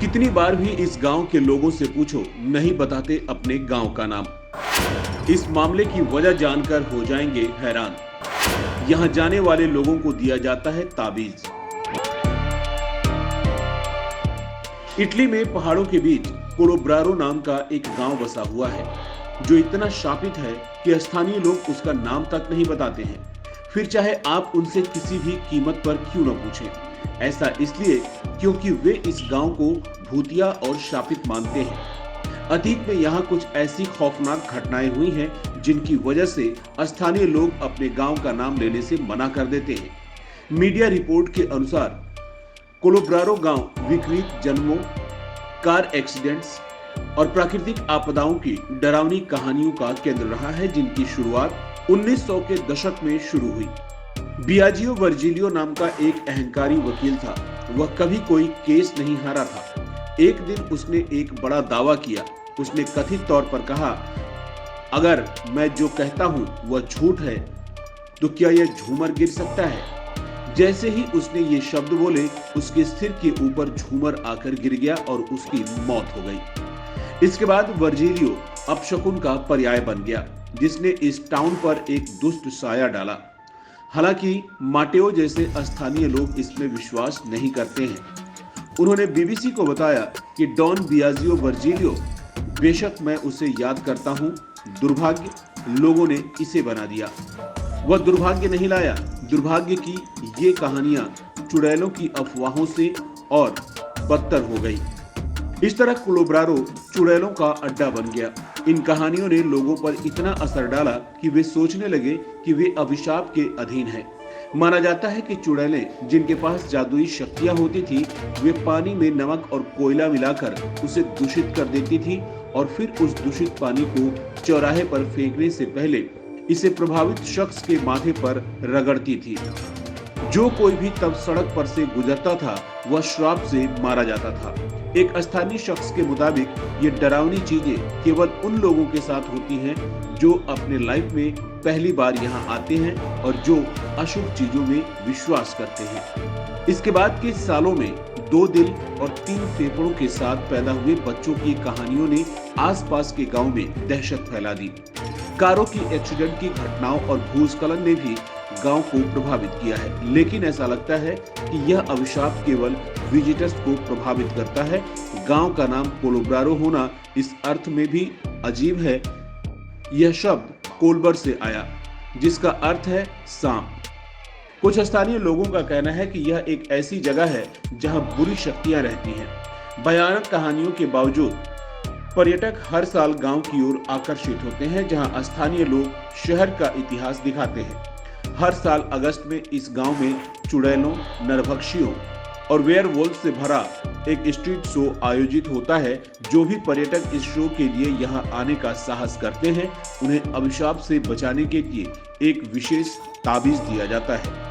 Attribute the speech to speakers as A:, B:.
A: कितनी बार भी इस गांव के लोगों से पूछो, नहीं बताते अपने गांव का नाम। इस मामले की वजह जानकर हो जाएंगे हैरान। यहां जाने वाले लोगों को दिया जाता है ताबीज। इटली में पहाड़ों के बीच कोलोब्रारो नाम का एक गांव बसा हुआ है, जो इतना शापित है कि स्थानीय लोग उसका नाम तक नहीं बताते हैं, फिर चाहे आप उनसे किसी भी कीमत पर क्यों न पूछें। ऐसा इसलिए क्योंकि वे इस गांव को भूतिया और शापित मानते हैं। अतीत में यहाँ कुछ ऐसी खौफनाक घटनाएं हुई हैं, जिनकी वजह से स्थानीय लोग अपने गांव का नाम लेने से मना कर देते हैं। मीडिया रिपोर्ट के अनुसार कोलोब्रारो गांव विपरीत जन्मों, कार एक्सीडेंट्स और प्राकृतिक आपदाओं की डरावनी कहानियों का केंद्र रहा है, जिनकी शुरुआत 1900 के दशक में शुरू हुई। बियाजियो वर्जिलियो नाम का एक अहंकारी वकील था। वह कभी कोई केस नहीं हारा था। एक दिन उसने एक बड़ा दावा किया। उसने कथित तौर पर कहा, अगर मैं जो कहता हूं वह झूठ है तो क्या यह झूमर गिर सकता है। जैसे ही उसने ये शब्द बोले, उसके सिर के ऊपर झूमर आकर गिर गया और उसकी मौत हो गई। इसके बाद वर्जिलियो अपशकुन का पर्याय बन गया, जिसने इस टाउन पर एक दुष्ट साया डाला। हालांकि माटेओ जैसे स्थानीय लोग इसमें विश्वास नहीं करते हैं। उन्होंने बीबीसी को बताया कि डॉन बियाजियो वर्जिलियो, बेशक मैं उसे याद करता हूं, दुर्भाग्य लोगों ने इसे बना दिया। वह दुर्भाग्य नहीं लाया। दुर्भाग्य की ये कहानियां चुड़ैलों की अफवाहों से और बदतर हो गई। इस तरह कोलोब्रारो चुड़ैलों का अड्डा बन गया। इन कहानियों ने लोगों पर इतना असर डाला कि वे सोचने लगे कि वे अभिशाप के अधीन हैं। माना जाता है कि चुड़ैलें, जिनके पास जादुई शक्तियां होती थी, वे पानी में नमक और कोयला मिलाकर उसे दूषित कर देती थी और फिर उस दूषित पानी को चौराहे पर फेंकने से पहले इसे प्रभावित शख्स के माथे पर रगड़ती थी। जो कोई भी तब सड़क पर से गुजरता था, वह श्राप से मारा जाता था। एक स्थानीय शख्स के मुताबिक ये डरावनी चीजें केवल उन लोगों के साथ होती हैं जो अपने लाइफ में पहली बार यहाँ आते हैं और जो अशुभ चीजों में विश्वास करते हैं। इसके बाद के सालों में 2 दिल और 3 फेफड़ों के साथ पैदा हुए बच्चों की कहानियों ने आसपास के गांव में दहशत फैला दी। कारों की एक्सीडेंट की घटनाओं और भूस्खलन ने भी गांव को प्रभावित किया है, लेकिन ऐसा लगता है कि यह अभिशाप केवल विजिटर्स को प्रभावित करता है। गांव का नाम कोलोब्रारो होना इस अर्थ में भी अजीब है। यह शब्द कोलबर से आया, जिसका अर्थ है सांप। कुछ स्थानीय लोगों का कहना है कि यह एक ऐसी जगह है जहां बुरी शक्तियां रहती हैं। भयानक कहानियों के बावजूद पर्यटक हर साल गांव की ओर आकर्षित होते हैं, जहां स्थानीय लोग शहर का इतिहास दिखाते हैं। हर साल अगस्त में इस गांव में चुड़ैलों, नरभक्षियों और वेयरवुल्फ से भरा एक स्ट्रीट शो आयोजित होता है। जो भी पर्यटक इस शो के लिए यहां आने का साहस करते हैं, उन्हें अभिशाप से बचाने के लिए एक विशेष ताबीज दिया जाता है।